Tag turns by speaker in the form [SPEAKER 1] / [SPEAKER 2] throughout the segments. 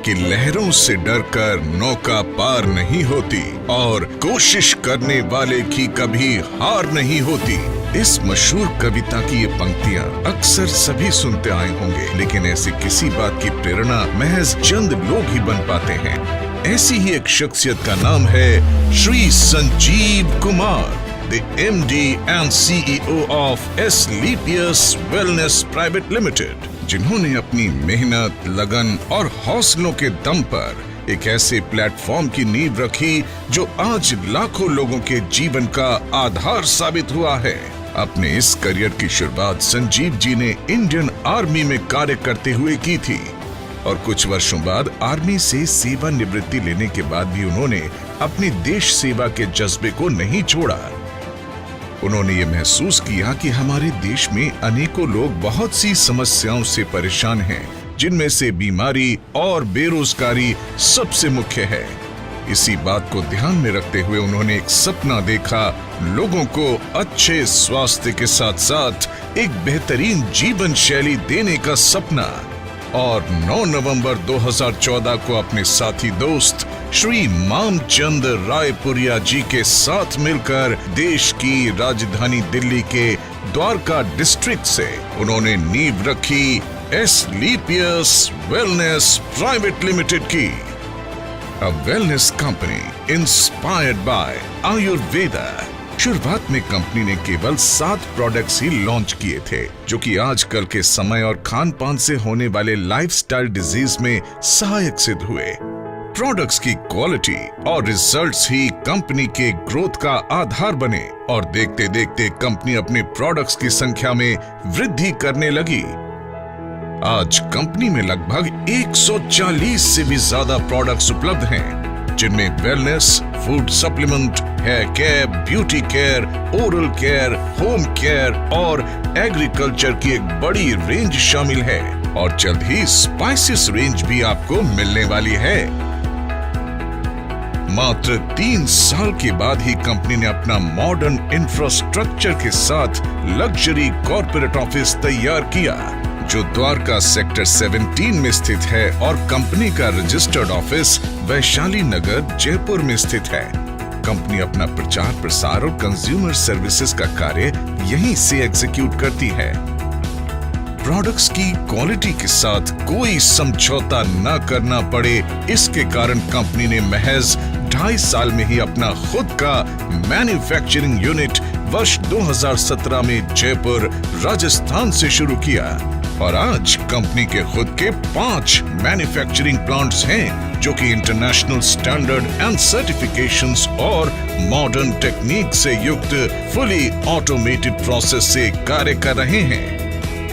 [SPEAKER 1] कि लहरों से डरकर नौका पार नहीं होती और कोशिश करने वाले की कभी हार नहीं होती। इस मशहूर कविता की ये पंक्तियां अक्सर सभी सुनते आए होंगे, लेकिन ऐसी किसी बात की प्रेरणा महज चंद लोग ही बन पाते हैं। ऐसी ही एक शख्सियत का नाम है Shri Sanjeev Kumar, the MD and CEO of Sleepius Wellness Private Limited, जिन्होंने अपनी मेहनत, लगन और हौसलों के दम पर एक ऐसे प्लेटफॉर्म की नींव रखी जो आज लाखों लोगों के जीवन का आधार साबित हुआ है। अपने इस करियर की शुरुआत संजीव जी ने इंडियन आर्मी में कार्य करते हुए की थी और कुछ वर्षों बाद आर्मी से सेवानिवृत्ति लेने के बाद भी उन्होंने अपनी देश सेवा के जज्बे को नहीं छोड़ा। उन्होंने ये महसूस किया कि हमारे देश में अनेकों लोग बहुत सी समस्याओं से परेशान हैं, जिनमें से बीमारी और बेरोजगारी सबसे मुख्य है। इसी बात को ध्यान में रखते हुए उन्होंने एक सपना देखा, लोगों को अच्छे स्वास्थ्य के साथ साथ एक बेहतरीन जीवन शैली देने का सपना। और 9 नवंबर 2014 को अपने साथी दोस्त श्री मामचंद रायपुरिया जी के साथ मिलकर देश की राजधानी दिल्ली के द्वारका डिस्ट्रिक्ट से उन्होंने नींव रखी स्लीपियस वेलनेस प्राइवेट लिमिटेड की, अ wellness company inspired by Ayurveda. शुरुआत में कंपनी ने केवल 7 प्रोडक्ट्स ही लॉन्च किए थे, जो कि आजकल के समय और खान पान से होने वाले लाइफस्टाइल डिजीज में सहायक सिद्ध हुए। प्रोडक्ट्स की क्वालिटी और रिजल्ट्स ही कंपनी के ग्रोथ का आधार बने और देखते देखते कंपनी अपने प्रोडक्ट्स की संख्या में वृद्धि करने लगी। आज कंपनी में लगभग 140 से भी ज्यादा प्रोडक्ट्स उपलब्ध हैं, जिनमें wellness, food supplement, hair care, beauty care, oral care, home care और एग्रीकल्चर की एक बड़ी रेंज शामिल है और जल्द ही स्पाइसेस रेंज भी आपको मिलने वाली है। मात्र 3 साल के बाद ही कंपनी ने अपना मॉडर्न इंफ्रास्ट्रक्चर के साथ लग्जरी कॉर्पोरेट ऑफिस तैयार किया, जो द्वारका सेक्टर 17 में स्थित है और कंपनी का रजिस्टर्ड ऑफिस वैशाली नगर जयपुर में स्थित है। कंपनी अपना प्रचार प्रसार और कंज्यूमर सर्विसेज का कार्य यहीं से एग्जीक्यूट करती है। प्रोडक्ट्स की क्वालिटी के साथ कोई समझौता न करना पड़े, इसके कारण कंपनी ने महज 2.5 साल में ही अपना खुद का मैन्युफैक्चरिंग यूनिट वर्ष 2017 में जयपुर, राजस्थान से शुरू किया और आज कंपनी के खुद के 5 मैन्युफैक्चरिंग प्लांट्स हैं, जो कि इंटरनेशनल स्टैंडर्ड एंड सर्टिफिकेशंस और मॉडर्न टेक्निक से युक्त फुली ऑटोमेटेड प्रोसेस से कार्य कर रहे हैं।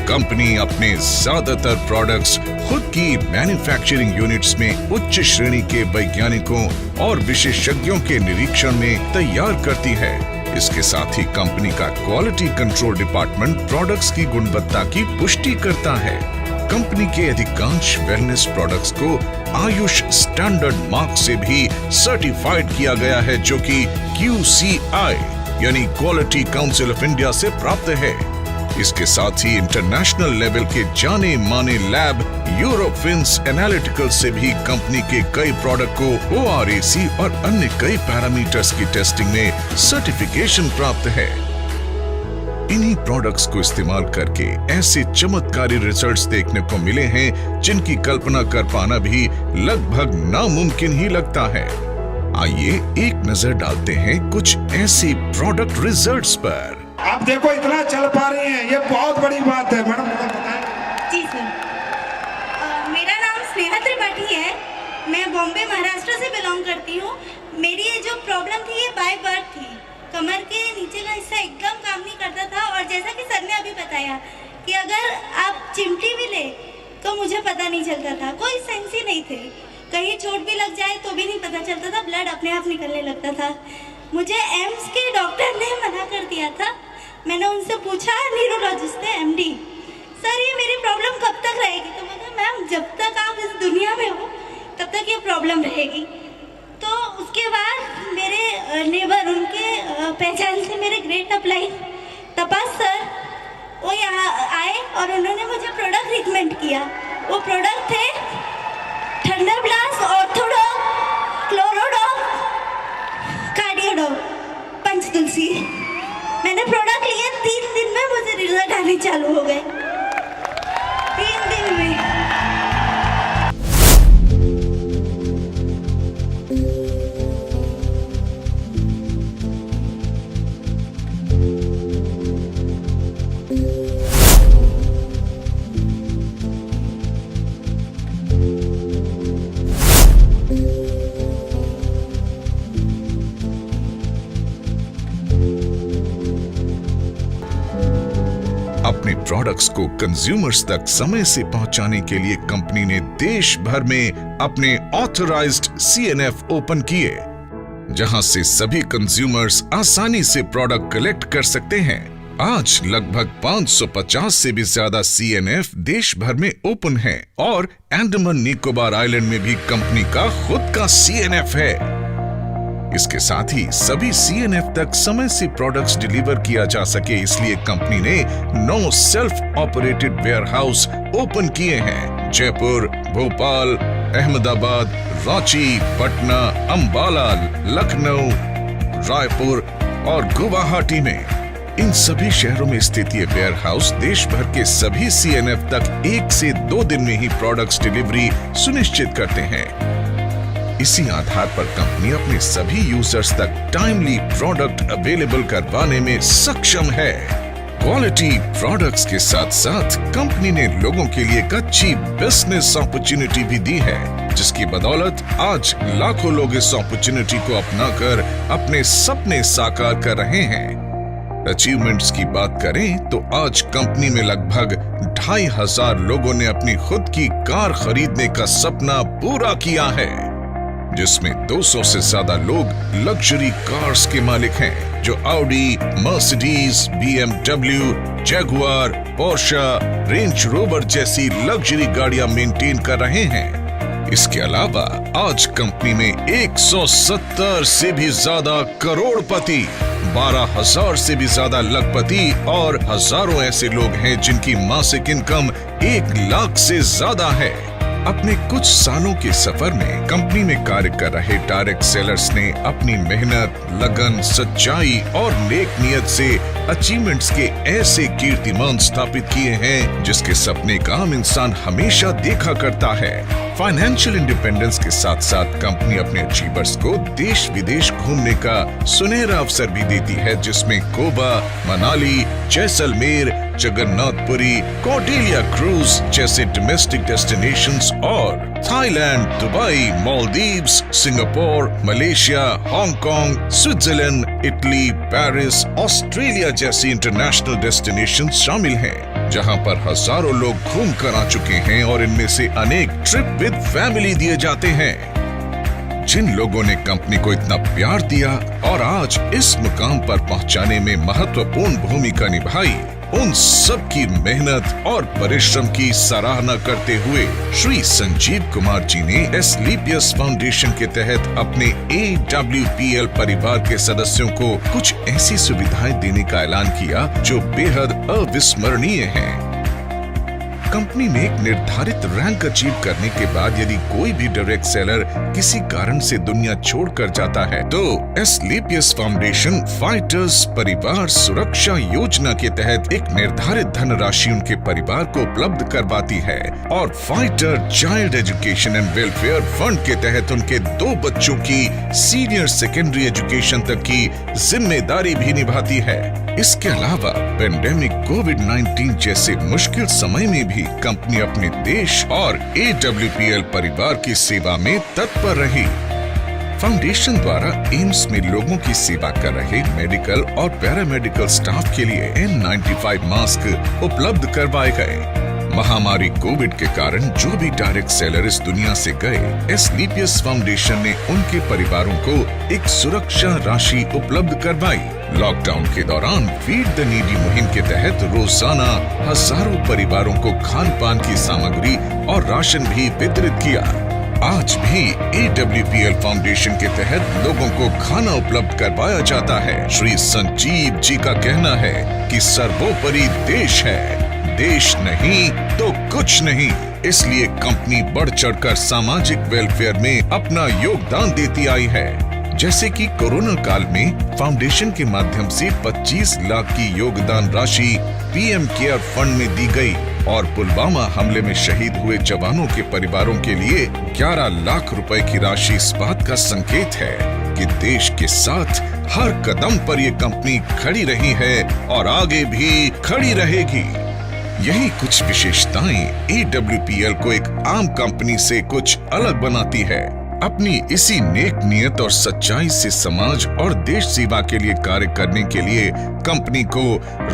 [SPEAKER 1] कंपनी अपने ज्यादातर प्रोडक्ट्स खुद की मैन्युफैक्चरिंग यूनिट्स में उच्च श्रेणी के वैज्ञानिकों और विशेषज्ञों के निरीक्षण में तैयार करती है। इसके साथ ही कंपनी का क्वालिटी कंट्रोल डिपार्टमेंट प्रोडक्ट्स की गुणवत्ता की पुष्टि करता है। कंपनी के अधिकांश वेलनेस प्रोडक्ट्स को आयुष स्टैंडर्ड मार्क से भी सर्टिफाइड किया गया है, जो कि QCI यानी क्वालिटी काउंसिल ऑफ इंडिया से प्राप्त है। इसके साथ ही इंटरनेशनल लेवल के जाने माने लैब यूरोफिन्स एनालिटिकल से भी कंपनी के कई प्रोडक्ट को ORAC और अन्य कई पैरामीटर्स की टेस्टिंग में सर्टिफिकेशन प्राप्त है। इन्हीं प्रोडक्ट्स को इस्तेमाल करके ऐसे चमत्कारी रिजल्ट्स देखने को मिले हैं, जिनकी कल्पना कर पाना भी लगभग नामुमकिन ही लगता है। आइए एक नजर डालते हैं कुछ ऐसे प्रोडक्ट रिजल्ट्स पर।
[SPEAKER 2] आप देखो इतना चल पा रही हैं, ये बहुत बड़ी बात है। मैडम बताएं।
[SPEAKER 3] जी सर, मेरा नाम स्नेहा त्रिपाठी है। मैं बॉम्बे महाराष्ट्र से बिलोंग करती हूँ। मेरी ये जो प्रॉब्लम थी ये बाय बर्थ थी। कमर के नीचे का हिस्सा एकदम काम नहीं करता था और जैसा कि सर ने अभी बताया कि अगर आप चिमटी भी ले तो मुझे पता नहीं चलता था, कोई सेंस ही नहीं थे। कहीं चोट भी लग जाए तो भी नहीं पता चलता था, ब्लड अपने आप निकलने लगता था। मुझे एम्स के डॉक्टर ने मना कर दिया था। मैंने उनसे पूछा, न्यूरोलॉजिस्ट थे MD, सर ये मेरी प्रॉब्लम कब तक रहेगी? तो मैंने मैम जब तक आप इस दुनिया में हो तब तक ये प्रॉब्लम रहेगी। तो उसके बाद मेरे नेबर, उनके पहचान से मेरे ग्रेट अपलाइन तपास सर, वो यहाँ आए और उन्होंने मुझे प्रोडक्ट रिकमेंड किया। वो प्रोडक्ट थे थंडरब्लास्ट, ऑर्थोडॉक, क्लोरोडॉक, कार्डियोडॉक, पंचतुलसी। मैंने प्रोडक्ट लिए 3 दिन में मुझे रिजल्ट आने चालू हो गए। 3 दिन में।
[SPEAKER 1] अपने प्रोडक्ट्स को कंज्यूमर्स तक समय से पहुंचाने के लिए कंपनी ने देश भर में अपने ऑथराइज्ड CNF ओपन किए, जहां से सभी कंज्यूमर्स आसानी से प्रोडक्ट कलेक्ट कर सकते हैं। आज लगभग 550 से भी ज्यादा CNF देश भर में ओपन हैं और अंडमान निकोबार आइलैंड में भी कंपनी का खुद का CNF है। इसके साथ ही सभी CNF तक समय से प्रोडक्ट्स डिलीवर किया जा सके, इसलिए कंपनी ने 9 सेल्फ ऑपरेटेड वेयरहाउस ओपन किए हैं। जयपुर, भोपाल, अहमदाबाद, रांची, पटना, अंबाला, लखनऊ, रायपुर और गुवाहाटी में। इन सभी शहरों में स्थित ये वेयरहाउस देश भर के सभी CNF तक 1 से 2 दिन में ही प्रोडक्ट्स डिलीवरी सुनिश्चित करते हैं। इसी आधार पर कंपनी अपने सभी यूजर्स तक टाइमली प्रोडक्ट अवेलेबल करवाने में सक्षम है। क्वालिटी प्रोडक्ट्स के साथ साथ कंपनी ने लोगों के लिए एक अच्छी बिजनेस अपॉर्चुनिटी भी दी है, जिसकी बदौलत आज लाखों लोग इस अपॉर्चुनिटी को अपनाकर अपने सपने साकार कर रहे हैं। अचीवमेंट्स की बात करें तो आज कंपनी में लगभग 2500 लोगों ने अपनी खुद की कार खरीदने का सपना पूरा किया है, जिसमें 200 से ज्यादा लोग लग्जरी कार्स के मालिक हैं, जो Audi, Mercedes, BMW, Jaguar, Portia, range rover जैसी लग्जरी गाड़ियां मेंटेन कर रहे हैं। इसके अलावा आज कंपनी में 170 से भी ज्यादा करोड़पति, 12,000 से भी ज्यादा लखपति और हजारों ऐसे लोग हैं जिनकी मासिक इनकम 1 लाख से ज्यादा है। अपने कुछ सालों के सफर में कंपनी में कार्य कर रहे डायरेक्ट सेलर्स ने अपनी मेहनत, लगन, सच्चाई और नेक नियत से अचीवमेंट्स के ऐसे कीर्तिमान स्थापित किए हैं जिसके सपने का आम इंसान हमेशा देखा करता है। फाइनेंशियल इंडिपेंडेंस के साथ साथ कंपनी अपने अचीवर्स को देश विदेश घूमने का सुनहरा अवसर भी देती है, जिसमें गोवा, मनाली, जैसलमेर, जगन्नाथपुरी, कॉर्डेलिया क्रूज जैसे डोमेस्टिक डेस्टिनेशंस और Thailand, Dubai, Maldives, Singapore, Malaysia, Hong Kong, Switzerland, Italy, Paris, Australia जैसी इंटरनेशनल डेस्टिनेशंस शामिल हैं, जहां पर हजारों लोग घूम कर आ चुके हैं और इनमें से अनेक ट्रिप विद फैमिली दिए जाते हैं। जिन लोगों ने कंपनी को इतना प्यार दिया और आज इस मुकाम पर पहुंचाने में महत्वपूर्ण भूमिका निभाई, उन सब की मेहनत और परिश्रम की सराहना करते हुए श्री संजीव कुमार जी ने एस्क्लेपियस फाउंडेशन के तहत अपने AWPL परिवार के सदस्यों को कुछ ऐसी सुविधाएं देने का ऐलान किया जो बेहद अविस्मरणीय हैं। कंपनी में एक निर्धारित रैंक अचीव करने के बाद यदि कोई भी डायरेक्ट सेलर किसी कारण से दुनिया छोड़कर जाता है, तो एस्क्लेपियस फाउंडेशन फाइटर्स परिवार सुरक्षा योजना के तहत एक निर्धारित धनराशि उनके परिवार को उपलब्ध करवाती है और fighter child education and welfare fund के तहत उनके 2 बच्चों की सीनियर सेकेंडरी एजुकेशन तक की जिम्मेदारी भी निभाती है। इसके अलावा पेंडेमिक कोविड-19 जैसे मुश्किल समय में भी कंपनी अपने देश और AWPL परिवार की सेवा में तत्पर रही। फाउंडेशन द्वारा एम्स में लोगों की सेवा कर रहे मेडिकल और पैरामेडिकल स्टाफ के लिए N95 मास्क उपलब्ध करवाए गए। महामारी कोविड के कारण जो भी डायरेक्ट सेलर इस दुनिया से गए, एस्क्लेपियस फाउंडेशन ने उनके परिवारों को एक सुरक्षा राशि उपलब्ध करवाई। लॉकडाउन के दौरान फीड द नीडी मुहिम के तहत रोजाना हजारों परिवारों को खान पान की सामग्री और राशन भी वितरित किया। आज भी AWPL फाउंडेशन के तहत लोगों को खाना उपलब्ध करवाया जाता है। श्री संजीव जी का कहना है कि सर्वोपरि देश है, देश नहीं तो कुछ नहीं। इसलिए कंपनी बढ़ चढ़कर सामाजिक वेलफेयर में अपना योगदान देती आई है। जैसे कि कोरोना काल में फाउंडेशन के माध्यम से 25 लाख की योगदान राशि पीएम केयर फंड में दी गई और पुलवामा हमले में शहीद हुए जवानों के परिवारों के लिए 11 लाख रुपए की राशि इस बात का संकेत है कि देश के साथ हर कदम पर ये कंपनी खड़ी रही है और आगे भी खड़ी रहेगी। यही कुछ विशेषताएं AWPL को एक आम कंपनी से कुछ अलग बनाती है। अपनी इसी नेक नियत और सच्चाई से समाज और देश सेवा के लिए कार्य करने के लिए कंपनी को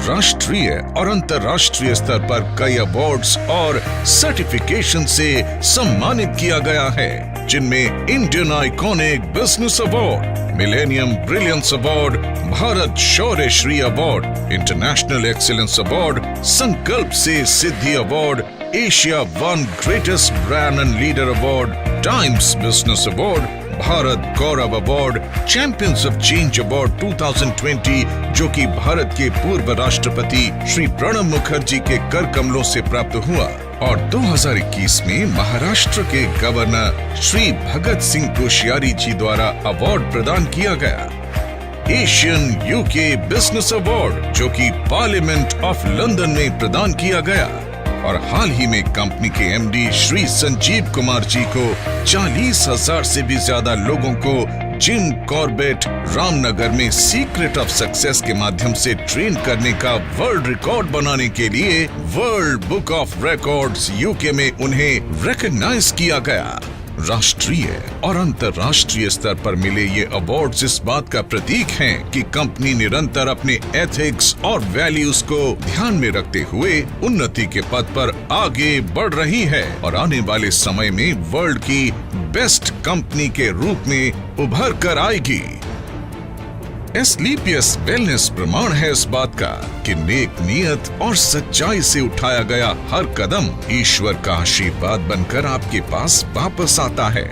[SPEAKER 1] राष्ट्रीय और अंतर्राष्ट्रीय स्तर पर कई अवार्ड्स और सर्टिफिकेशन से सम्मानित किया गया है, जिनमें Indian iconic business award, millennium brilliance award, Bharat Shaurya Shri award, international excellence award, संकल्प से सिद्धि award, Asia one greatest brand and leader award, Times business award, Bharat Gaurav award, champions of change award 2020 जो कि भारत के पूर्व राष्ट्रपति श्री प्रणब मुखर्जी के कर कमलों से प्राप्त हुआ, और 2021 में महाराष्ट्र के गवर्नर श्री भगत सिंह कोश्यारी जी द्वारा अवार्ड प्रदान किया गया। एशियन यूके बिजनेस अवार्ड जो कि पार्लियामेंट ऑफ लंदन में प्रदान किया गया, और हाल ही में कंपनी के एमडी श्री संजीव कुमार जी को 40,000 से भी ज्यादा लोगों को जिम कॉर्बेट रामनगर में सीक्रेट ऑफ सक्सेस के माध्यम से ट्रेन करने का वर्ल्ड रिकॉर्ड बनाने के लिए world book of records UK में उन्हें रिकॉग्नाइज किया गया। राष्ट्रीय और अंतर्राष्ट्रीय स्तर पर मिले ये अवार्ड्स इस बात का प्रतीक हैं कि कंपनी निरंतर अपने एथिक्स और वैल्यूज को ध्यान में रखते हुए उन्नति के पथ पर आगे बढ़ रही है और आने वाले समय में वर्ल्ड की बेस्ट कंपनी के रूप में उभर कर आएगी। एस्क्लेपियस वेलनेस प्रमाण है इस बात का कि नेक नियत और सच्चाई से उठाया गया हर कदम ईश्वर का आशीर्वाद बनकर आपके पास वापस आता है।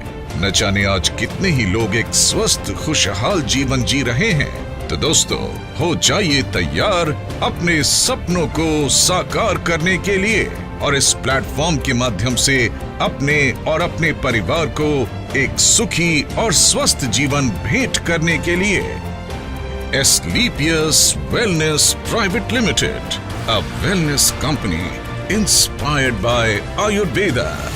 [SPEAKER 1] न जाने आज कितने ही लोग एक स्वस्थ खुशहाल जीवन जी रहे हैं। तो दोस्तों, हो जाइए तैयार अपने सपनों को साकार करने के लिए और इस प्लेटफॉर्म के माध्यम से अपने और अपने परिवार को एक सुखी और स्वस्थ जीवन भेंट करने के लिए। Asclepius Wellness Private Limited, a wellness company inspired by Ayurveda.